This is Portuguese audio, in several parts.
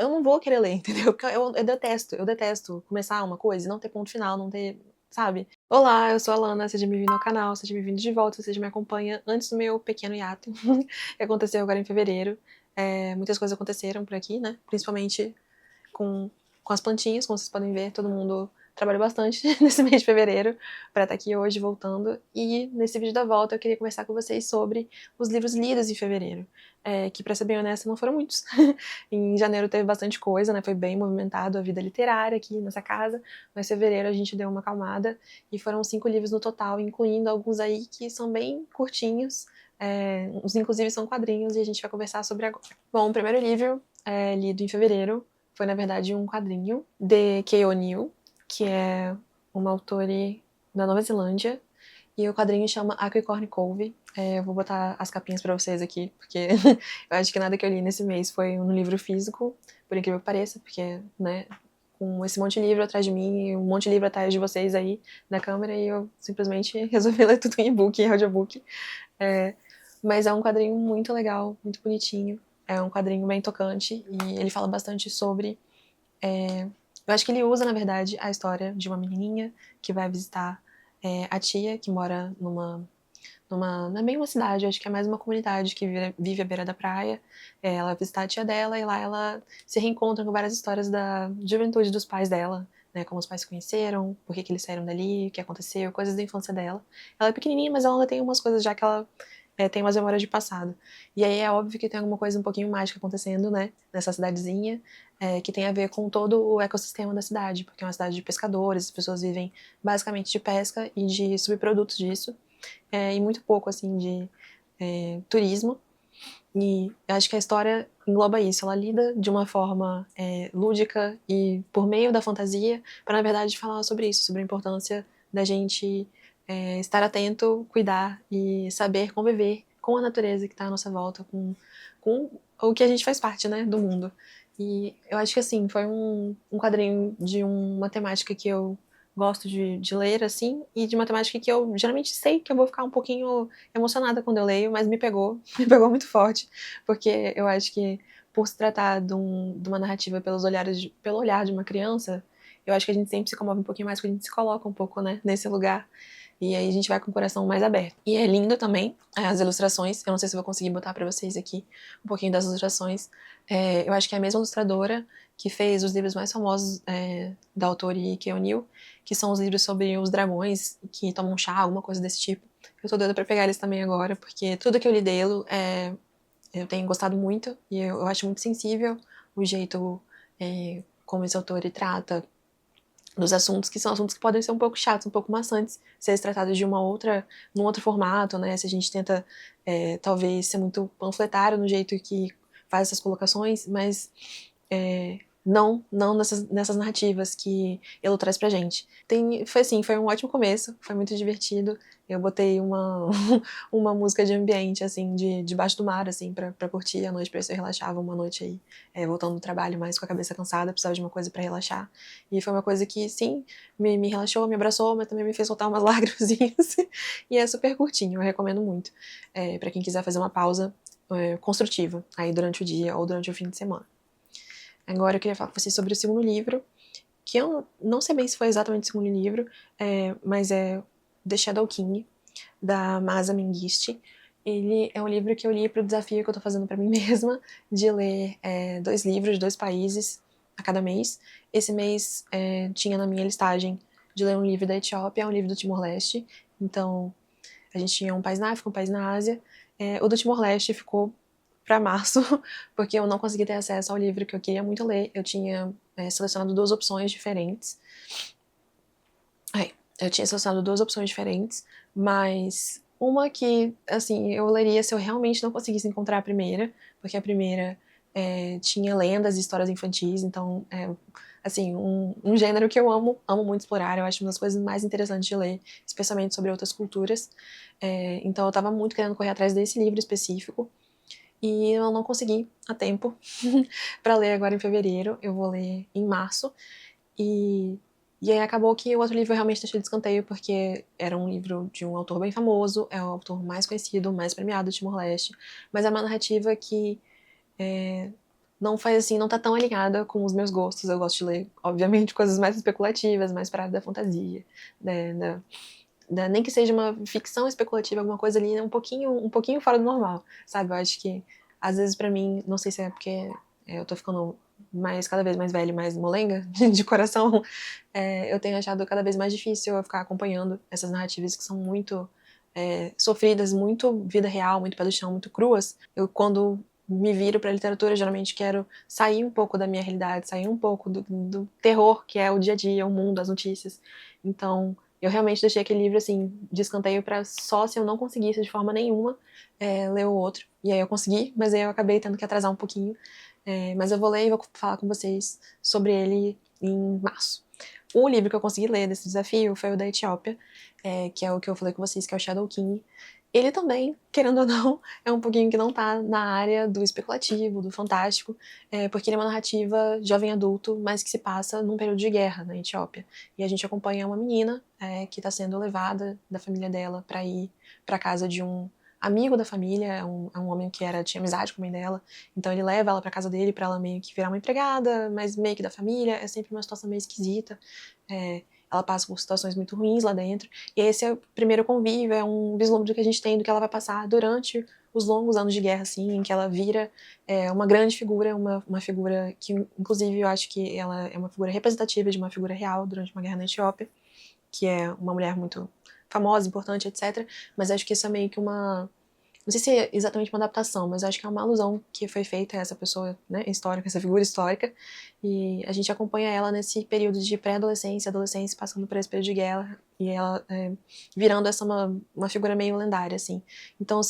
eu não vou querer ler, entendeu? Porque eu detesto começar uma coisa e não ter ponto final, não ter, sabe? Olá, eu sou a Lana, seja bem-vindo ao canal, seja bem-vindo de volta, seja me acompanha antes do meu pequeno hiato, que aconteceu agora em fevereiro. Muitas coisas aconteceram por aqui, né? Principalmente com as plantinhas, como vocês podem ver, todo mundo trabalhou bastante nesse mês de fevereiro para estar aqui hoje voltando. E nesse vídeo da volta eu queria conversar com vocês sobre os livros lidos em fevereiro, que, para ser bem honesta, não foram muitos. Em janeiro teve bastante coisa, né? Foi bem movimentado a vida literária aqui nessa casa, mas fevereiro a gente deu uma acalmada e foram 5 livros no total, incluindo alguns aí que são bem curtinhos, uns inclusive são quadrinhos, e a gente vai conversar sobre agora. Bom, o primeiro livro lido em fevereiro foi, na verdade, um quadrinho de Kay O'Neill, que é uma autora da Nova Zelândia, e o quadrinho chama Aquicorn Cove. Eu vou botar as capinhas pra vocês aqui, porque eu acho que nada que eu li nesse mês foi um livro físico, por incrível que pareça, porque, né, com esse monte de livro atrás de mim e um monte de livro atrás de vocês aí na câmera, e eu simplesmente resolvi ler tudo em e-book e audiobook. Mas é um quadrinho muito legal, muito bonitinho. É um quadrinho bem tocante e ele fala bastante sobre... eu acho que ele usa, na verdade, a história de uma menininha que vai visitar a tia, que mora não é bem uma cidade, eu acho que é mais uma comunidade que vive à beira da praia. Ela vai visitar a tia dela e lá ela se reencontra com várias histórias da juventude dos pais dela, né, como os pais se conheceram, por que eles saíram dali, o que aconteceu, coisas da infância dela. Ela é pequenininha, mas ela ainda tem umas coisas já que ela tem umas memórias de passado. E aí é óbvio que tem alguma coisa um pouquinho mágica acontecendo, né, nessa cidadezinha, que tem a ver com todo o ecossistema da cidade, porque é uma cidade de pescadores, as pessoas vivem basicamente de pesca e de subprodutos disso, e muito pouco, assim, de turismo. E eu acho que a história engloba isso, ela lida de uma forma lúdica e por meio da fantasia, para, na verdade, falar sobre isso, sobre a importância da gente estar atento, cuidar e saber conviver com a natureza que está à nossa volta, com o que a gente faz parte, né, do mundo. E eu acho que, assim, foi um quadrinho de uma temática que eu gosto de ler, assim, e de uma temática que eu geralmente sei que eu vou ficar um pouquinho emocionada quando eu leio, mas me pegou muito forte, porque eu acho que, por se tratar de uma narrativa pelo olhar de uma criança, eu acho que a gente sempre se comove um pouquinho mais, porque a gente se coloca um pouco, né, nesse lugar, e aí a gente vai com o coração mais aberto. E é lindo também as ilustrações, eu não sei se eu vou conseguir botar pra vocês aqui um pouquinho das ilustrações. Eu acho que é a mesma ilustradora que fez os livros mais famosos da autora Kay O'Neill, que são os livros sobre os dragões que tomam chá, alguma coisa desse tipo. Eu tô doida pra pegar eles também agora, porque tudo que eu li dele eu tenho gostado muito, e eu acho muito sensível o jeito como esse autor trata dos assuntos, que são assuntos que podem ser um pouco chatos, um pouco maçantes, se eles tratados de num outro formato, né, se a gente tenta talvez ser muito panfletário no jeito que faz essas colocações, mas não nessas narrativas que ele traz pra gente. Foi um ótimo começo, foi muito divertido. Eu botei uma música de ambiente, assim, debaixo do mar, assim, pra curtir a noite, pra ver se eu relaxava uma noite aí, voltando do trabalho, mas com a cabeça cansada, precisava de uma coisa pra relaxar. E foi uma coisa que, sim, me relaxou, me abraçou, mas também me fez soltar umas lágrimas. E é super curtinho, eu recomendo muito. Pra quem quiser fazer uma pausa construtiva, aí durante o dia ou durante o fim de semana. Agora eu queria falar com vocês sobre o segundo livro, que eu não sei bem se foi exatamente o segundo livro, mas é The Shadow King, da Masa Mengistu. Ele é um livro que eu li para o desafio que eu tô fazendo para mim mesma, de ler 2 livros de 2 países a cada mês. Esse mês tinha na minha listagem de ler um livro da Etiópia, um livro do Timor-Leste. Então, a gente tinha um país na África, um país na Ásia. O do Timor-Leste ficou para março, porque eu não consegui ter acesso ao livro que eu queria muito ler. Eu tinha selecionado 2 opções diferentes. Eu tinha selecionado 2 opções diferentes, mas uma que, assim, eu leria se eu realmente não conseguisse encontrar a primeira, porque a primeira tinha lendas e histórias infantis, então, assim, um gênero que eu amo muito explorar, eu acho uma das coisas mais interessantes de ler, especialmente sobre outras culturas. Então eu tava muito querendo correr atrás desse livro específico, e eu não consegui a tempo para ler agora em fevereiro. Eu vou ler em março, e aí acabou que o outro livro eu realmente deixei de escanteio, porque era um livro de um autor bem famoso, é o autor mais conhecido, mais premiado do Timor-Leste, mas é uma narrativa que não faz assim, não tá tão alinhada com os meus gostos. Eu gosto de ler, obviamente, coisas mais especulativas, mais para área da fantasia, né, nem que seja uma ficção especulativa, alguma coisa ali, né, um pouquinho fora do normal, sabe? Eu acho que, às vezes, pra mim, não sei se é porque eu tô ficando cada vez mais velha e mais molenga de coração, eu tenho achado cada vez mais difícil eu ficar acompanhando essas narrativas que são muito sofridas, muito vida real, muito pé do chão, muito cruas. Eu, quando me viro pra literatura, geralmente quero sair um pouco da minha realidade, sair um pouco do terror que é o dia a dia, o mundo, as notícias. Então, eu realmente deixei aquele livro, assim, de escanteio pra só se eu não conseguisse de forma nenhuma ler o outro. E aí eu consegui, mas aí eu acabei tendo que atrasar um pouquinho. Mas eu vou ler e vou falar com vocês sobre ele em março. O livro que eu consegui ler desse desafio foi o da Etiópia, que é o que eu falei com vocês, que é o Shadow King. Ele também, querendo ou não, é um pouquinho que não tá na área do especulativo, do fantástico, porque ele é uma narrativa jovem adulto, mas que se passa num período de guerra na Etiópia. E a gente acompanha uma menina que está sendo levada da família dela para ir para casa de um amigo da família, é um homem que tinha amizade com a mãe dela, então ele leva ela para casa dele para ela meio que virar uma empregada, mas meio que da família, é sempre uma situação meio esquisita. Ela passa por situações muito ruins lá dentro, e esse é o primeiro convívio, é um vislumbre que a gente tem do que ela vai passar durante os longos anos de guerra, assim, em que ela vira uma grande figura, uma figura que, inclusive, eu acho que ela é uma figura representativa de uma figura real durante uma guerra na Etiópia, que é uma mulher muito famosa, importante, etc. Mas acho que isso é meio que não sei se é exatamente uma adaptação, mas acho que é uma alusão que foi feita a essa pessoa, né, histórica, essa figura histórica, e a gente acompanha ela nesse período de pré-adolescência, adolescência, passando por esse período de guerra, e ela virando uma figura meio lendária, assim. Então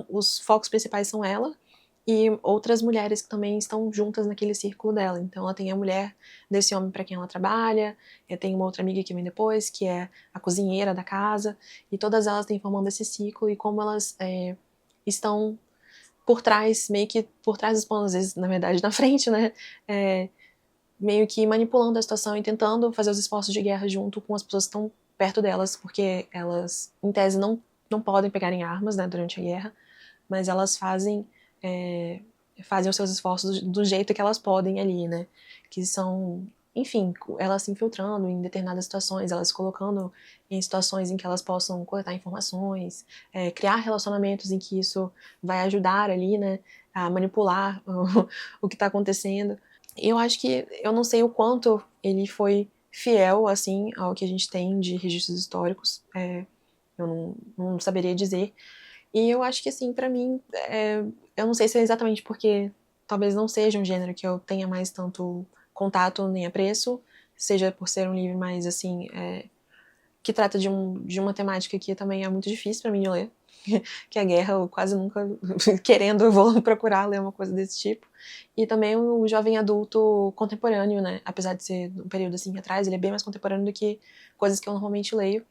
os focos principais são ela, e outras mulheres que também estão juntas naquele círculo dela. Então ela tem a mulher desse homem para quem ela trabalha, tem uma outra amiga que vem depois, que é a cozinheira da casa, e todas elas têm formando esse ciclo, e como elas estão por trás, meio que por trás dos panos, às vezes, na verdade, na frente, né? Meio que manipulando a situação e tentando fazer os esforços de guerra junto com as pessoas que estão perto delas, porque elas, em tese, não podem pegar em armas, né, durante a guerra, mas elas fazem os seus esforços do jeito que elas podem ali, né? Que são, enfim, elas se infiltrando em determinadas situações, elas se colocando em situações em que elas possam coletar informações, criar relacionamentos em que isso vai ajudar ali, né, a manipular o que está acontecendo. Eu acho que, eu não sei o quanto ele foi fiel, assim, ao que a gente tem de registros históricos, eu não saberia dizer. E eu acho que, assim, pra mim, eu não sei se é exatamente porque talvez não seja um gênero que eu tenha mais tanto contato nem apreço, seja por ser um livro mais, assim, que trata de uma temática que também é muito difícil pra mim de ler, que é a guerra, eu quase nunca, querendo, eu vou procurar ler uma coisa desse tipo. E também o jovem adulto contemporâneo, né, apesar de ser um período assim atrás, ele é bem mais contemporâneo do que coisas que eu normalmente leio,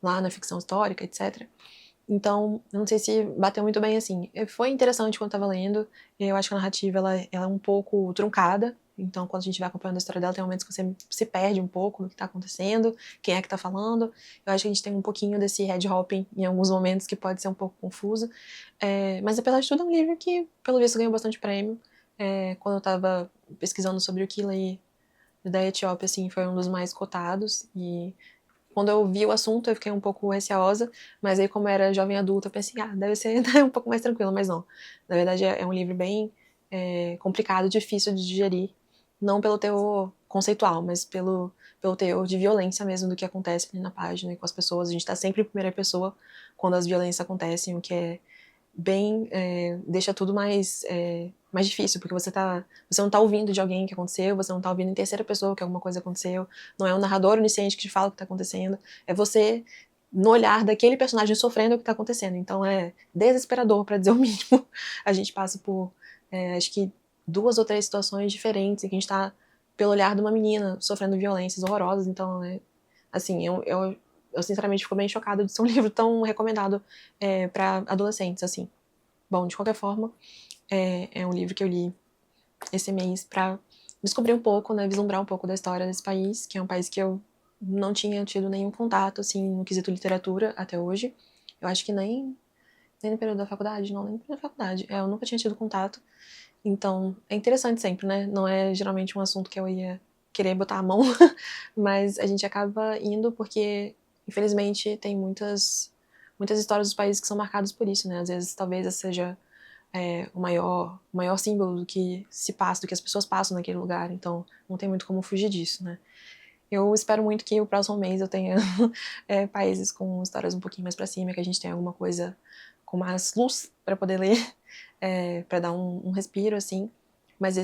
lá na ficção histórica, etc. Então, eu não sei se bateu muito bem assim. Foi interessante quando eu tava lendo, eu acho que a narrativa ela é um pouco truncada, então quando a gente vai acompanhando a história dela, tem momentos que você se perde um pouco no que tá acontecendo, quem é que tá falando. Eu acho que a gente tem um pouquinho desse head hopping em alguns momentos que pode ser um pouco confuso, mas apesar de tudo é um livro que, pelo visto, ganhou bastante prêmio. Quando eu tava pesquisando sobre o Killey da Etiópia, assim, foi um dos mais cotados, e quando eu vi o assunto, eu fiquei um pouco receosa, mas aí, como era jovem adulta, eu pensei, deve ser um pouco mais tranquilo, mas não. Na verdade, é um livro bem complicado, difícil de digerir, não pelo teor conceitual, mas pelo teor de violência mesmo do que acontece ali na página e com as pessoas. A gente tá sempre em primeira pessoa quando as violências acontecem, o que é bem, deixa tudo mais difícil, porque você não tá ouvindo de alguém que aconteceu, você não tá ouvindo em terceira pessoa que alguma coisa aconteceu, não é um narrador onisciente que te fala o que tá acontecendo, é você no olhar daquele personagem sofrendo o que tá acontecendo, então é desesperador, pra dizer o mínimo. A gente passa por, acho que 2 ou 3 situações diferentes, em que a gente tá pelo olhar de uma menina sofrendo violências horrorosas, então, assim, eu sinceramente fico bem chocada de ser um livro tão recomendado para adolescentes, assim. Bom, de qualquer forma, é um livro que eu li esse mês para descobrir um pouco, né, vislumbrar um pouco da história desse país, que é um país que eu não tinha tido nenhum contato, assim, no quesito literatura até hoje. Eu acho que nem no período da faculdade, não, nem no período da faculdade. Eu nunca tinha tido contato. Então, é interessante sempre, né? Não é geralmente um assunto que eu ia querer botar a mão, mas a gente acaba indo porque, infelizmente, tem muitas histórias dos países que são marcados por isso, né? Às vezes, talvez esse seja o maior símbolo do que se passa, do que as pessoas passam naquele lugar. Então, não tem muito como fugir disso, né? Eu espero muito que o próximo mês eu tenha países com histórias um pouquinho mais pra cima, que a gente tenha alguma coisa com mais luz pra poder ler, pra dar um respiro, assim. Mas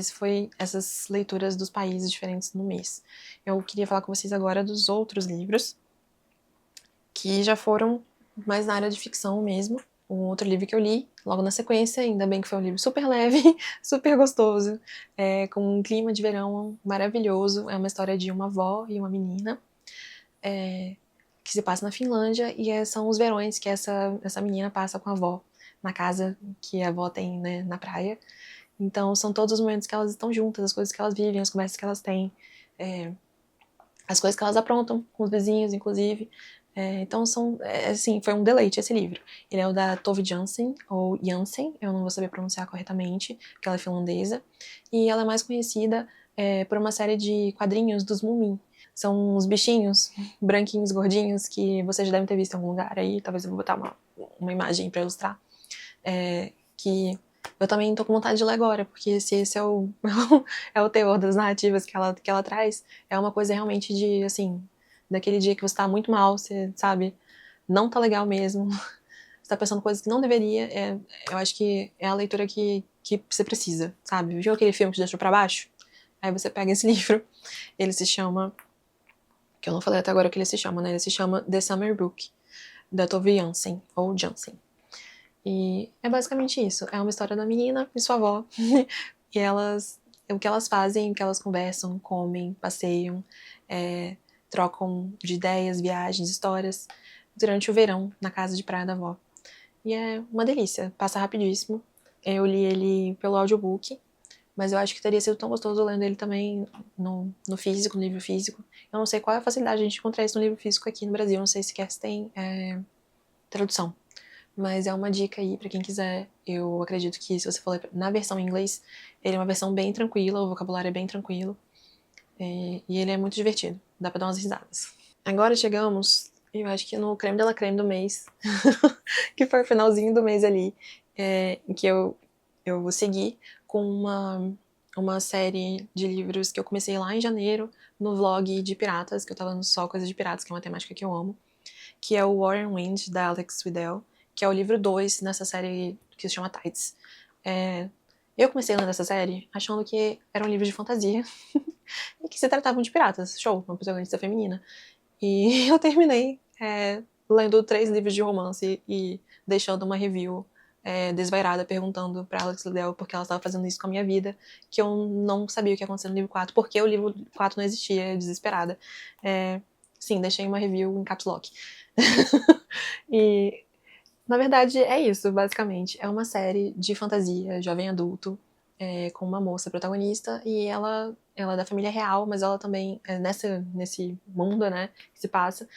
essas leituras dos países diferentes no mês. Eu queria falar com vocês agora dos outros livros, que já foram mais na área de ficção mesmo. Um outro livro que eu li logo na sequência, ainda bem que foi um livro super leve, super gostoso, com um clima de verão maravilhoso. É uma história de uma avó e uma menina, que se passa na Finlândia, e são os verões que essa menina passa com a avó, na casa que a avó tem, né, na praia. Então são todos os momentos que elas estão juntas, as coisas que elas vivem, as conversas que elas têm, as coisas que elas aprontam com os vizinhos, inclusive. Então assim, foi um deleite esse livro. Ele é o da Tove Jansson, ou Jansen, eu não vou saber pronunciar corretamente, porque ela é finlandesa, e ela é mais conhecida por uma série de quadrinhos dos Mumin. São uns bichinhos branquinhos, gordinhos, que vocês já devem ter visto em algum lugar aí, talvez eu vou botar uma imagem pra ilustrar, que eu também tô com vontade de ler agora, porque se esse é o, é o teor das narrativas que ela traz, é uma coisa realmente de, assim, daquele dia que você tá muito mal, você, sabe, não tá legal mesmo, você tá pensando coisas que não deveria, eu acho que é a leitura que você precisa, sabe? Viu aquele filme que te deixou pra baixo? Aí você pega esse livro, ele se chama, que eu não falei até agora o que ele se chama, né? Ele se chama The Summer Book, da Tove Jansson, ou Jansen. E é basicamente isso. É uma história da menina e sua avó. E o que elas fazem, o que elas conversam, comem, passeiam, trocam de ideias, viagens, histórias durante o verão na casa de praia da avó. E é uma delícia, passa rapidíssimo. Eu li ele pelo audiobook, mas eu acho que teria sido tão gostoso lendo ele também no físico, no livro físico. Eu não sei qual é a facilidade de a gente encontrar isso no livro físico aqui no Brasil, não sei sequer se tem tradução. Mas é uma dica aí pra quem quiser. Eu acredito que se você for ler na versão em inglês, ele é uma versão bem tranquila, o vocabulário é bem tranquilo. E ele é muito divertido, dá pra dar umas risadas. Agora chegamos, eu acho que no creme de la creme do mês, que foi o finalzinho do mês ali, em que eu vou seguir com uma série de livros que eu comecei lá em janeiro, no vlog de piratas, que eu tava no Só Coisa de Piratas, que é uma temática que eu amo, que é o War and Wind, da Alex Swedell, que é o livro 2 nessa série que se chama Tides. Eu comecei lendo essa série achando que era um livro de fantasia e que se tratavam de piratas. Show, uma protagonista feminina. E eu terminei lendo 3 livros de romance e deixando uma review desvairada, perguntando pra Alex Liddell por que ela estava fazendo isso com a minha vida, que eu não sabia o que ia acontecer no livro 4, porque o livro 4 não existia, desesperada. Sim, deixei uma review em caps lock. E, na verdade, é isso, basicamente. É uma série de fantasia, jovem adulto, com uma moça protagonista, e ela é da família real, mas ela também, nesse mundo, né, que se passa,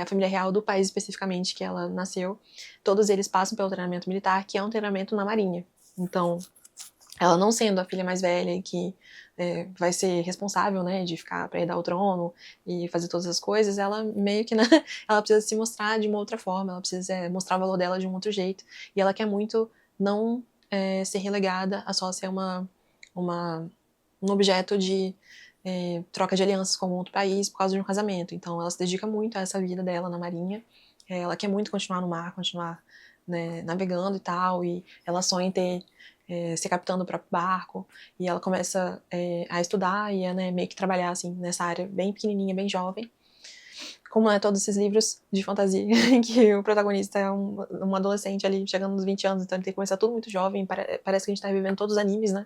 a família real do país especificamente que ela nasceu, todos eles passam pelo treinamento militar, que é um treinamento na marinha. Então, ela não sendo a filha mais velha e que vai ser responsável, né, de ficar pra herdar o trono e fazer todas as coisas, ela meio que, né, ela precisa se mostrar de uma outra forma, ela precisa mostrar o valor dela de um outro jeito, e ela quer muito não ser relegada a só ser um objeto de troca de alianças com outro país por causa de um casamento. Então ela se dedica muito a essa vida dela na marinha, ela quer muito continuar no mar, continuar, né, navegando e tal, e ela sonha em ser capitã do próprio barco, e ela começa a estudar e a, né, meio que trabalhar assim, nessa área bem pequenininha, bem jovem. Como é todos esses livros de fantasia, que o protagonista é um adolescente ali, chegando nos 20 anos, então ele tem que começar tudo muito jovem, parece que a gente tá revivendo todos os animes, né?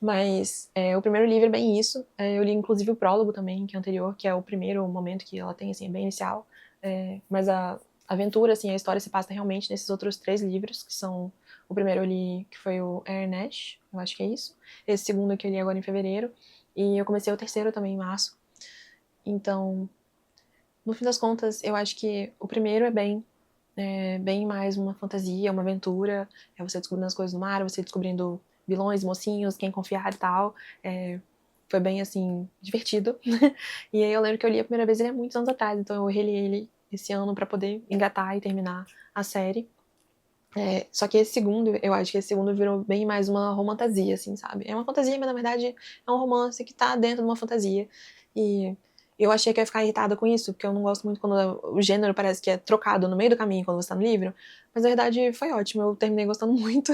Mas o primeiro livro é bem isso. Eu li inclusive o prólogo também, que é anterior, que é o primeiro momento que ela tem, assim, é bem inicial. Mas a aventura, assim, a história se passa realmente nesses outros 3 livros, que são... O primeiro eu li, que foi o Air Nash, eu acho que é isso. Esse segundo que eu li agora em fevereiro. E eu comecei o terceiro também em março. Então, no fim das contas, eu acho que o primeiro é bem mais uma fantasia, uma aventura. É você descobrindo as coisas no mar, você descobrindo vilões, mocinhos, quem confiar e tal. Foi bem, assim, divertido. E aí eu lembro que eu li a primeira vez ele há muitos anos atrás, então eu reli ele esse ano pra poder engatar e terminar a série. Só que esse segundo, eu acho que esse segundo virou bem mais uma romantasia, assim, sabe? É uma fantasia, mas na verdade é um romance que tá dentro de uma fantasia. E eu achei que eu ia ficar irritada com isso, porque eu não gosto muito quando o gênero parece que é trocado no meio do caminho quando você tá no livro. Mas na verdade foi ótimo, eu terminei gostando muito.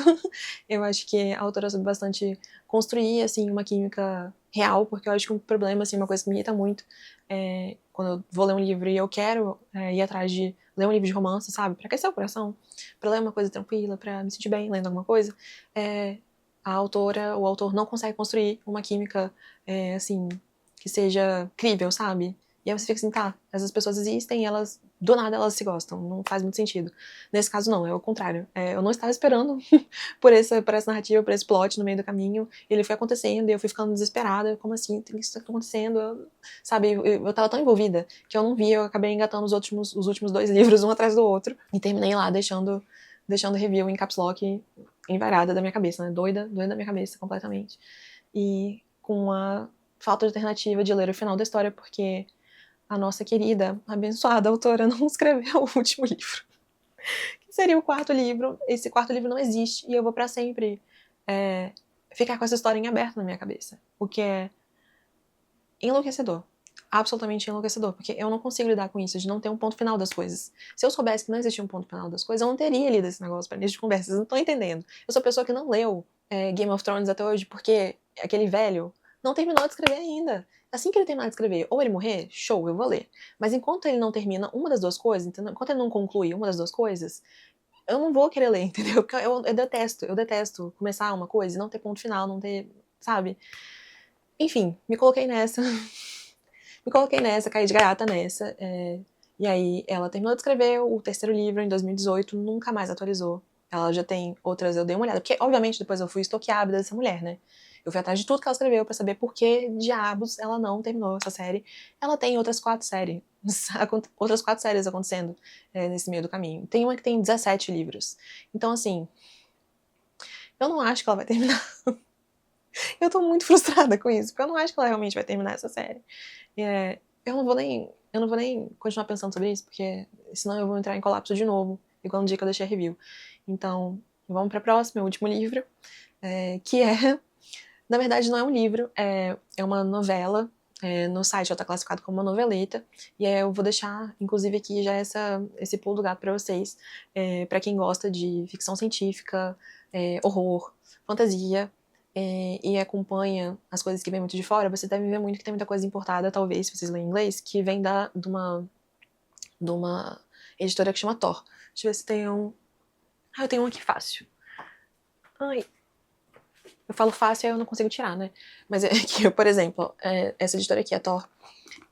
Eu acho que a autora soube bastante construir, assim, uma química real, porque eu acho que um problema, assim, uma coisa que me irrita muito é quando eu vou ler um livro e eu quero ir atrás de ler um livro de romance, sabe? Pra aquecer o coração, pra ler uma coisa tranquila, pra me sentir bem lendo alguma coisa, a autora, o autor não consegue construir uma química, assim, que seja crível, sabe? E aí você fica assim, tá, essas pessoas existem e elas, do nada, elas se gostam, não faz muito sentido. Nesse caso, não, é o contrário. Eu não estava esperando por essa narrativa, por esse plot no meio do caminho, e ele foi acontecendo e eu fui ficando desesperada, como assim, isso tá acontecendo? Sabe, eu tava tão envolvida que eu não vi, eu acabei engatando os últimos 2 livros, um atrás do outro, e terminei lá deixando o review em caps lock, envarada da minha cabeça, né, doida da minha cabeça, completamente. E com a falta de alternativa de ler o final da história, porque a nossa querida, abençoada autora não escreveu o último livro. Que seria o 4º livro. Esse 4º livro não existe, e eu vou pra sempre ficar com essa história em aberto na minha cabeça. O que é enlouquecedor. Absolutamente enlouquecedor, porque eu não consigo lidar com isso, de não ter um ponto final das coisas. Se eu soubesse que não existia um ponto final das coisas, eu não teria lido esse negócio pra início de conversa. Vocês não estão entendendo. Eu sou a pessoa que não leu Game of Thrones até hoje, porque aquele velho não terminou de escrever ainda. Assim que ele terminar de escrever, ou ele morrer, show, eu vou ler. Mas enquanto ele não termina uma das duas coisas, enquanto ele não conclui uma das duas coisas, eu não vou querer ler, entendeu? Porque eu detesto começar uma coisa e não ter ponto final, não ter, sabe? Enfim, me coloquei nessa. Caí de gaiata nessa. E aí ela terminou de escrever o 3º livro em 2018, nunca mais atualizou. Ela já tem outras, eu dei uma olhada, porque obviamente depois eu fui stalkear a vida dessa mulher, né? Eu fui atrás de tudo que ela escreveu pra saber por que diabos ela não terminou essa série. Ela tem outras 4 séries, outras 4 séries acontecendo nesse meio do caminho. Tem uma que tem 17 livros. Então, assim, eu não acho que ela vai terminar. Eu tô muito frustrada com isso, porque eu não acho que ela realmente vai terminar essa série. Eu não vou nem continuar pensando sobre isso, porque senão eu vou entrar em colapso de novo, igual no dia que eu deixei a review. Então, vamos pra próxima, o último livro, que na verdade não é um livro, é uma novela. No site ela tá classificado como uma noveleta, e eu vou deixar, inclusive, aqui já esse pulo do gato pra vocês, pra quem gosta de ficção científica, horror, fantasia, e acompanha as coisas que vêm muito de fora, você deve ver muito que tem muita coisa importada, talvez, se vocês lerem inglês, que vem de uma editora que chama Tor. Deixa eu ver se tem um... eu tenho um aqui fácil. Ai, eu falo fácil e aí eu não consigo tirar, né? Mas aqui, por exemplo, essa editora aqui, a Tor,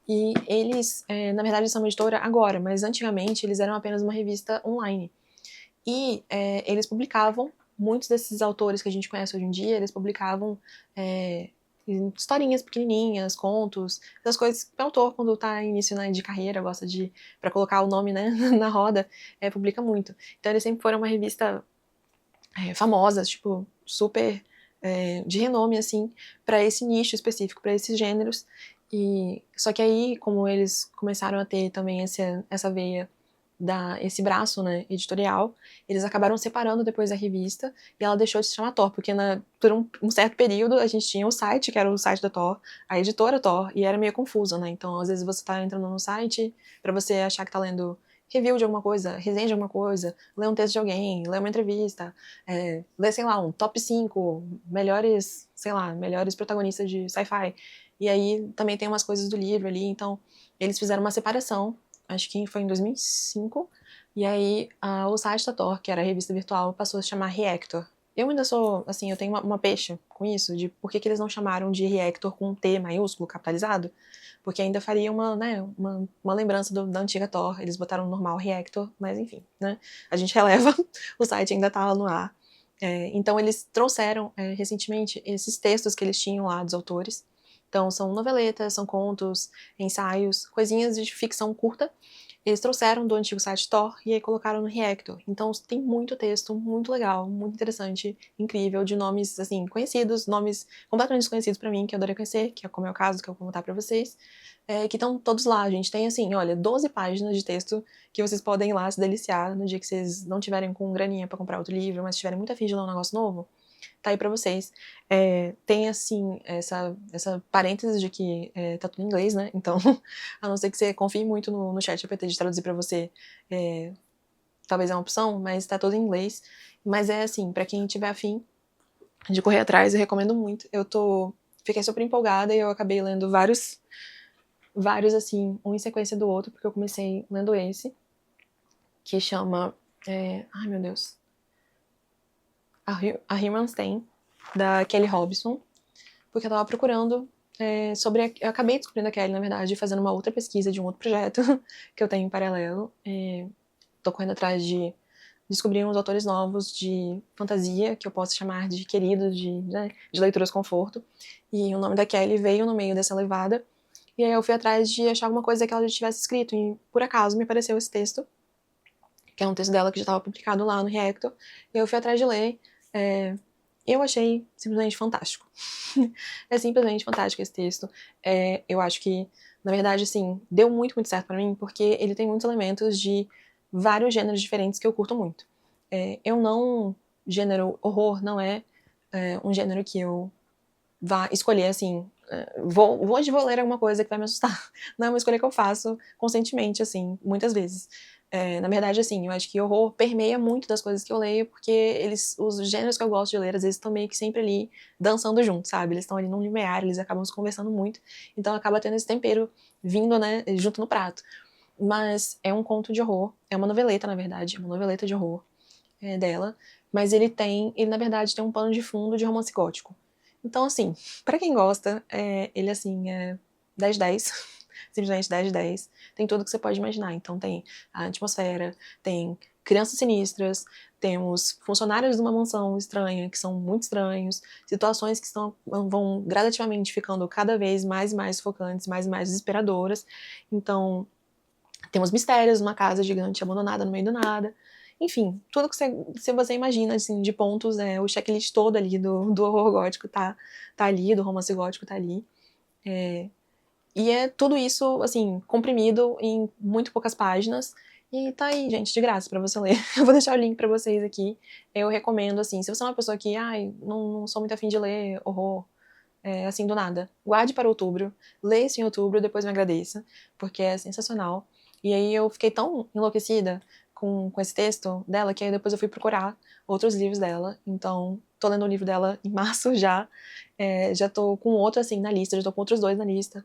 e eles, na verdade, são uma editora agora, mas antigamente eles eram apenas uma revista online. E eles publicavam, muitos desses autores que a gente conhece hoje em dia, eles publicavam historinhas pequenininhas, contos, essas coisas que o autor, quando tá em início, né, de carreira, gosta de, pra colocar o nome, né, na roda, publica muito. Então eles sempre foram uma revista famosa, tipo, super de renome, assim, pra esse nicho específico, pra esses gêneros. E só que aí, como eles começaram a ter também essa veia esse braço, né, editorial, eles acabaram separando depois a revista e ela deixou de se chamar Tor, porque por um certo período a gente tinha o site, que era o site da Tor, a editora Tor, e era meio confuso, né? Então, às vezes você tá entrando no site pra você achar que tá lendo review de alguma coisa, resenha de alguma coisa, ler um texto de alguém, ler uma entrevista, ler, sei lá, um top 5 melhores, sei lá, melhores protagonistas de sci-fi. E aí também tem umas coisas do livro ali, então eles fizeram uma separação, acho que foi em 2005, e aí o site da Tor, que era a revista virtual, passou a se chamar Reactor. Eu ainda sou, assim, eu tenho uma pecha com isso, de por que eles não chamaram de Reactor com um T maiúsculo, capitalizado, porque ainda faria uma lembrança da antiga Tor, eles botaram normal Reactor, mas enfim, né, a gente releva, o site ainda tá lá no ar. Então eles trouxeram recentemente esses textos que eles tinham lá dos autores. Então são noveletas, são contos, ensaios, coisinhas de ficção curta, eles trouxeram do antigo site Tor e aí colocaram no Reactor. Então tem muito texto, muito legal, muito interessante, incrível, de nomes, assim, conhecidos, nomes completamente desconhecidos pra mim, que eu adorei conhecer, que é como é o caso, que eu vou contar pra vocês, que estão todos lá. A gente tem, assim, olha, 12 páginas de texto que vocês podem ir lá se deliciar no dia que vocês não tiverem com graninha pra comprar outro livro, mas tiverem muita afim de ler um negócio novo, tá aí pra vocês. Tem, assim, essa parêntese de que tá tudo em inglês, né? Então, a não ser que você confie muito no chat GPT de traduzir pra você, talvez é uma opção, mas tá todo em inglês. Mas assim, pra quem tiver afim de correr atrás, eu recomendo muito. Fiquei super empolgada e eu acabei lendo vários, assim, um em sequência do outro, porque eu comecei lendo esse, que chama, ai meu Deus, A Human's Tale, da Kelly Robson, porque eu tava procurando sobre. Eu acabei descobrindo a Kelly, na verdade, fazendo uma outra pesquisa de um outro projeto que eu tenho em paralelo. Tô correndo atrás de descobrir uns autores novos de fantasia, que eu posso chamar de queridos, de leituras conforto. E o nome da Kelly veio no meio dessa levada. E aí eu fui atrás de achar alguma coisa que ela já tivesse escrito. E por acaso me apareceu esse texto, que é um texto dela que já estava publicado lá no Reactor. E eu fui atrás de ler. Eu achei simplesmente fantástico. É simplesmente fantástico esse texto. Eu acho que, na verdade, assim, deu muito, muito certo pra mim, porque ele tem muitos elementos de vários gêneros diferentes que eu curto muito. Gênero horror não é um gênero que eu vá escolher, assim, hoje vou ler alguma coisa que vai me assustar. Não é uma escolha que eu faço conscientemente, assim, muitas vezes. Na verdade, assim, eu acho que horror permeia muito das coisas que eu leio, porque os gêneros que eu gosto de ler, às vezes, estão meio que sempre ali dançando junto, sabe? Eles estão ali num limiar, eles acabam se conversando muito, então acaba tendo esse tempero vindo, né, junto no prato. Mas é um conto de horror, é uma noveleta, na verdade, é uma noveleta de horror dela, mas ele na verdade tem um pano de fundo de romance gótico. Então, assim, pra quem gosta, ele, assim, é 10 de 10, simplesmente 10 de 10. Tem tudo que você pode imaginar. Então tem a atmosfera, tem crianças sinistras, temos funcionários de uma mansão estranha, que são muito estranhos, situações que vão gradativamente ficando cada vez mais e mais sufocantes, mais e mais desesperadoras. Então, temos mistérios numa casa gigante abandonada no meio do nada. Enfim, tudo que você imagina, assim, de pontos, o checklist todo ali do horror gótico tá ali, do romance gótico tá ali. E é tudo isso, assim, comprimido em muito poucas páginas. E tá aí, gente, de graça pra você ler. Eu vou deixar o link pra vocês aqui. Eu recomendo, assim, se você é uma pessoa que, não sou muito afim de ler horror, assim, do nada, guarde para outubro, leia isso em outubro, depois me agradeça, porque é sensacional. E aí eu fiquei tão enlouquecida com esse texto dela, que aí depois eu fui procurar outros livros dela. Então, tô lendo o livro dela em março já. Já tô com outro, assim, na lista, já tô com outros 2 na lista.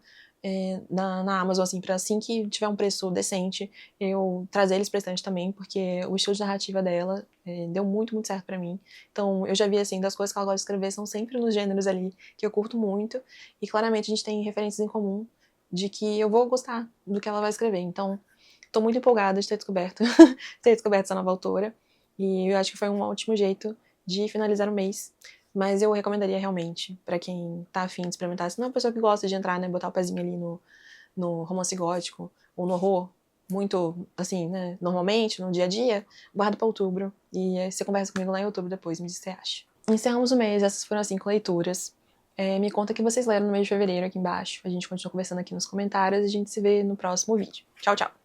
Na Amazon, assim, pra assim que tiver um preço decente, eu trazer eles pra estante também, porque o estilo de narrativa dela deu muito, muito certo pra mim. Então, eu já vi, assim, das coisas que ela gosta de escrever são sempre nos gêneros ali que eu curto muito, e claramente a gente tem referências em comum de que eu vou gostar do que ela vai escrever. Então, tô muito empolgada de ter descoberto, ter descoberto essa nova autora, e eu acho que foi um ótimo jeito de finalizar o mês. Mas eu recomendaria realmente, pra quem tá afim de experimentar, se não é uma pessoa que gosta de entrar, né, botar o pezinho ali no romance gótico, ou no horror, muito, assim, né, normalmente, no dia a dia, guarda pra outubro, e aí você conversa comigo lá em outubro depois, me diz o que você acha. Encerramos o mês, essas foram as 5 leituras. Me conta o que vocês leram no mês de fevereiro aqui embaixo, a gente continua conversando aqui nos comentários, e a gente se vê no próximo vídeo. Tchau, tchau!